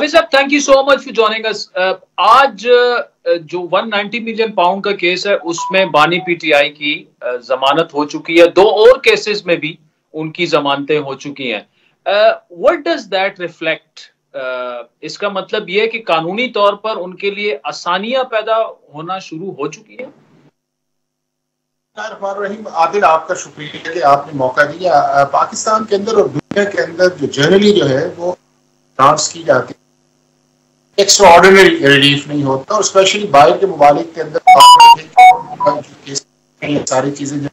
हाफिज साहब, thank you so much for joining us. आज जो 190 मिलियन पाउंड का केस है उसमें बानी पीटीआई की जमानत हो चुकी है। दो और केसेस में भी उनकी जमानतें हो चुकी हैं। What does that reflect? इसका मतलब यह है कि कानूनी तौर पर उनके लिए आसानियां पैदा होना शुरू हो चुकी है। रहीम आदिल, आपका शुक्रिया कि आपने मौका दिया। पाकिस्तान के अंदर और दुनिया के अंदर जो जनरली जो है वो डांस की जाती है, एक्स्ट्रा ऑर्डिनरी रिलीफ नहीं होता, और स्पेशली बाहर के ममालिक के अंदर सारी चीजें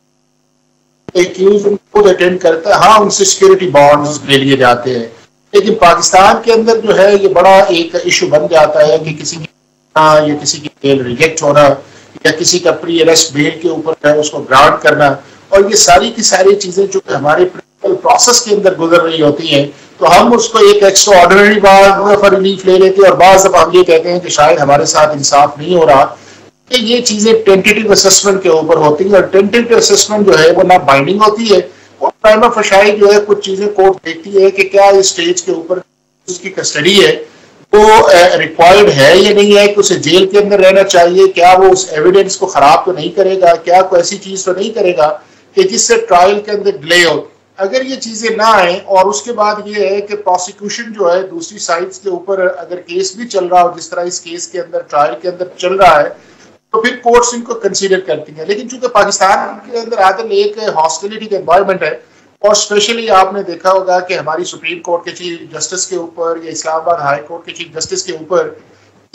खुद अटेंड करता है। हाँ, उनसे सिक्योरिटी बॉन्ड्स ले लिए जाते हैं, लेकिन पाकिस्तान के अंदर जो है ये बड़ा एक इशू बन जाता है कि किसी की या किसी की बेल रिजेक्ट होना या किसी का प्री अरेस्ट बेल के ऊपर है उसको ग्रांट करना, और ये सारी की सारी चीजें जो हमारे प्रोसेस के अंदर गुजर रही होती हैं, तो हम उसको एक एक्स्ट्रा ऑर्डिनरी बार रिलीफ ले लेते हैं, और बाद हम ये कहते हैं कि शायद हमारे साथ इंसाफ नहीं हो रहा। ये चीजें टेंटेटिव असेसमेंट के ऊपर होती है, और टेंटेटिव असेसमेंट जो है वो ना बाइंडिंग होती है, और प्राइमा फशाई जो है कुछ चीजें कोर्ट देखती है कि क्या इस स्टेज के ऊपर उसकी कस्टडी है वो रिक्वायर्ड है या नहीं है, कि उसे जेल के अंदर रहना चाहिए, क्या वो उस एविडेंस को खराब तो नहीं करेगा, क्या कोई ऐसी चीज तो नहीं करेगा कि जिससे ट्रायल के अंदर डिले हो। अगर ये चीजें ना आए, और उसके बाद ये है कि प्रोसिक्यूशन जो है दूसरी साइड्स के ऊपर अगर केस भी चल रहा हो, जिस तरह इस केस के अंदर ट्रायल के अंदर चल रहा है, तो फिर कोर्ट्स इनको कंसीडर करती हैं। लेकिन चूंकि पाकिस्तान के अंदर आदल एक हॉस्टिलिटी का एनवायरमेंट है, और स्पेशली आपने देखा होगा कि हमारी सुप्रीम कोर्ट के चीफ जस्टिस के ऊपर या इस्लामाबाद हाई कोर्ट के चीफ जस्टिस के ऊपर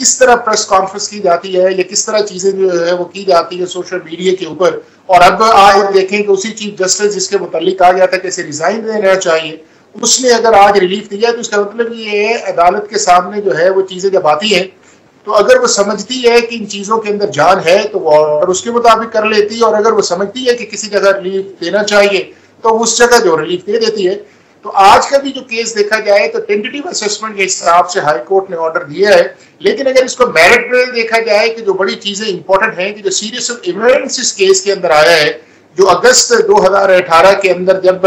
किस तरह प्रेस कॉन्फ्रेंस की जाती है या किस तरह चीजें जो है वो की जाती है सोशल मीडिया के ऊपर। और अब आज देखें कि उसी चीफ जस्टिस जिसके मुतालिक कहा गया था कि इसे रिजाइन देना चाहिए, उसने अगर आज रिलीफ दिया, तो इसका मतलब ये है अदालत के सामने जो है वो चीजें जब आती हैं, तो अगर वो समझती है कि इन चीजों के अंदर जान है तो वो ऑर्डर उसके मुताबिक कर लेती है, और अगर वो समझती है कि किसी जगह रिलीफ देना चाहिए तो उस जगह जो रिलीफ दे देती है। तो आज का भी जो केस देखा जाए तो टेंटेटिव असेसमेंट के हिसाब से हाई कोर्ट ने ऑर्डर दिया है, लेकिन अगर इसको मेरिट पे देखा जाए कि जो बड़ी चीजें इंपॉर्टेंट हैं कि जो सीरीज ऑफ इवेंट्स इस केस के अंदर आया है, जो अगस्त 2018 के अंदर जब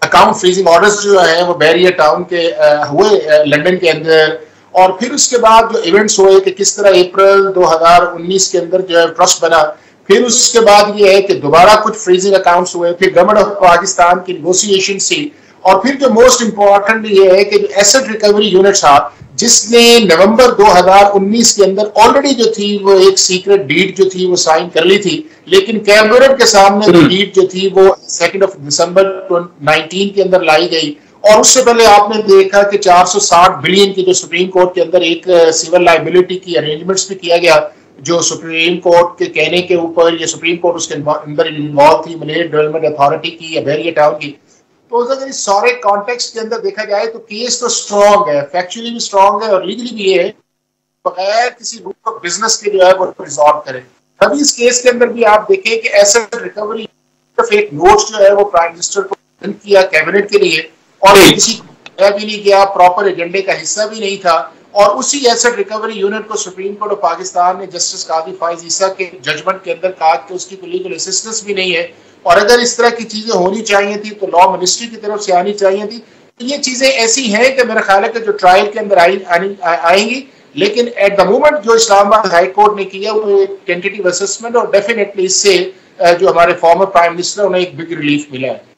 अकाउंट फ्रीजिंग ऑर्डर्स जो है वो बैरियर टाउन के हुए लंदन के अंदर, और फिर उसके बाद जो इवेंट्स हुए कि किस तरह अप्रैल 2019 के अंदर जो है ट्रस्ट बना, फिर उसके बाद ये है कि दोबारा कुछ फ्रीजिंग अकाउंट्स हुए, फिर गवर्नमेंट ऑफ पाकिस्तान की नेगोशिएशन थी, और फिर जो मोस्ट इंपॉर्टेंट ये है कि जो एसेट रिकवरी यूनिट था जिसने नवंबर 2019 के अंदर ऑलरेडी जो थी वो एक सीक्रेट डीड जो थी वो साइन कर ली थी, लेकिन कैबिनेट के सामने डीड जो थी वो 2 दिसंबर 2019 के अंदर लाई गई। और उससे पहले आपने देखा कि 460 बिलियन की जो सुप्रीम कोर्ट के अंदर एक सिविल लाइबिलिटी की अरेंजमेंट्स भी किया गया, जो सुप्रीम कोर्ट के कहने के ऊपर ये सुप्रीम कोर्ट उसके अंदर इन्वॉल्व थी, मलेशिया डेवलपमेंट अथॉरिटी की या बैरियर टाउन की। तो अगर इस सारे कॉन्टेक्स्ट के अंदर देखा जाए तो केस तो स्ट्रॉन्ग है, फैक्चुअली भी स्ट्रॉन्ग है, और लीगली भी है, बगैर किसी रूट ऑफ बिजनेस के जो है वो रिजॉल्व करे। अभी इस केस के अंदर भी आप देखें कि एसेट रिकवरी एक नोट्स जो है वो प्राइम मिनिस्टर को किया कैबिनेट के लिए, और किसी को भी नहीं किया, प्रॉपर एजेंडे का हिस्सा भी नहीं था, और उसी एसेट रिकवरी यूनिट को सुप्रीम कोर्ट ऑफ पाकिस्तान ने जस्टिस काजी फाइज ईसा के जजमेंट के अंदर कहा कि उसकी कोई लीगल असिस्टेंस भी नहीं है, और अगर इस तरह की चीजें होनी चाहिए थी तो लॉ मिनिस्ट्री की तरफ से आनी चाहिए थी। तो ये चीजें ऐसी हैं कि मेरा ख्याल है कि जो ट्रायल के अंदर आएंगी, लेकिन एट द मोमेंट जो इस्लामाबाद हाई कोर्ट ने किया वो एक टेंटेटिव असेसमेंट, और डेफिनेटली इससे जो हमारे फॉर्मर प्राइम मिनिस्टर उन्हें एक बिग रिलीफ मिला है।